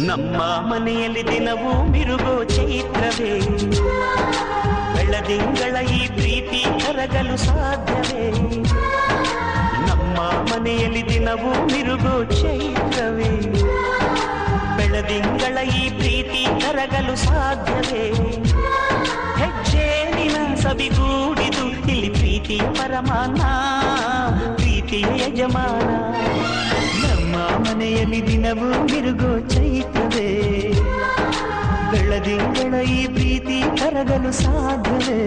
ನಮ್ಮ ಮನೆಯಲ್ಲಿ ದಿನವೂ ಮಿರುಗೋ ಚೈತ್ರವೇ, ಬೆಳದಿಂಗಳ ಈ ಪ್ರೀತಿ ಕರಗಲು ಸಾಧ್ಯವೇ? ನಮ್ಮ ಮನೆಯಲ್ಲಿ ದಿನವೂ ಮಿರುಗೋ ಚೈತ್ರವೇ, ಬೆಳದಿಂಗಳ ಈ ಪ್ರೀತಿ ಕರಗಲು ಸಾಧ್ಯವೇ? ಹೆಜ್ಜೇನಿನ ಸಬಿಗೂಡಿದು ಇಲ್ಲಿ ಪ್ರೀತಿಯ ಪರಮಾನ, ಪ್ರೀತಿಯ ಯಜಮಾನ. ನಮ್ಮ ಮನೆಯಲ್ಲಿ ದಿನವೂ ಮಿರುಗೋ ಚೈತ್ರವೇ, ಬೆಳದಿಂಗಳ ಈ ಪ್ರೀತಿ ಕರಗಲು ಸಾಧ್ಯವೇ?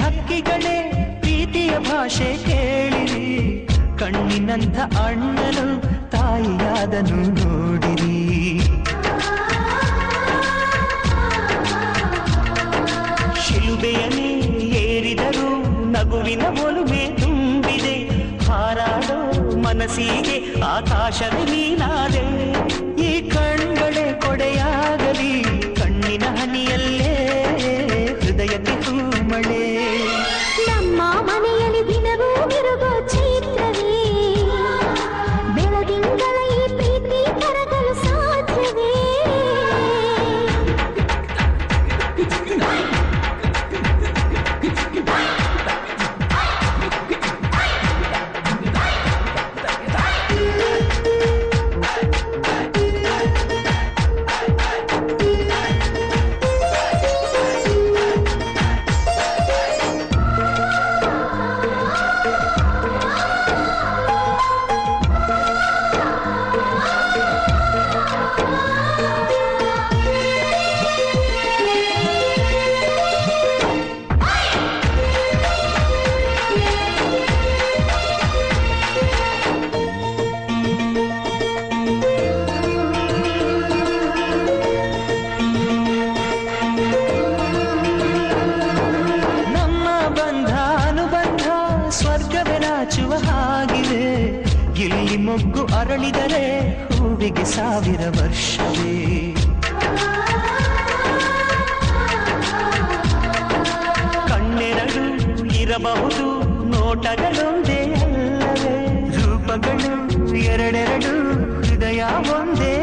ಹಕ್ಕಿಗಳೇ ಪ್ರೀತಿಯ ಭಾಷೆ ಕೇಳಿರಿ, ಕಣ್ಣಿನಂಥ ಅಣ್ಣನು ತಾಯಿಯಾದನು ನೋಡಿರಿ. ಶಿಲುಬೆಯನ್ನೇ ಏರಿದರು ನಗುವಿನ ಒಲುಮೆ ತುಂಬಿದೆ, ಹಾರಾಡೋ ಮನಸ್ಸಿಗೆ ಆಕಾಶದ ನೀನಾದೆ. ಈ ಕಣ್ಗಳೇ ಕೊಡೆಯಾಗಲಿ, ಕಣ್ಣಿನ ಹನಿಯಲ್ಲೇ ಹೃದಯಕ್ಕೆ ಹೂಮಳೆ. ನಮ್ಮ ಮನೆಯಲ್ಲಿ ದಿನವೂ ಮಿರುಗೋ ಚೈತ್ರವೇ, ಬೆಳದಿಂಗಳ ಈ ಪ್ರೀತಿ ಕರಗಲು ಸಾಧ್ಯವೇ? ಸ್ವರ್ಗವೆನಾಚುವ ಹಾಗಿದೆ, ಇಲ್ಲಿ ಮೊಗ್ಗು ಅರಳಿದರೆ ಹೂವಿಗೆ 1000 ವರ್ಷವೇ. ಕಣ್ಣೆರಡು ಇರಬಹುದು, ನೋಟಗಳೊಂದೇ ಅಲ್ಲವೇ? ರೂಪಗಳು ಎರಡೆರಡು, ಹೃದಯ ಒಂದೇ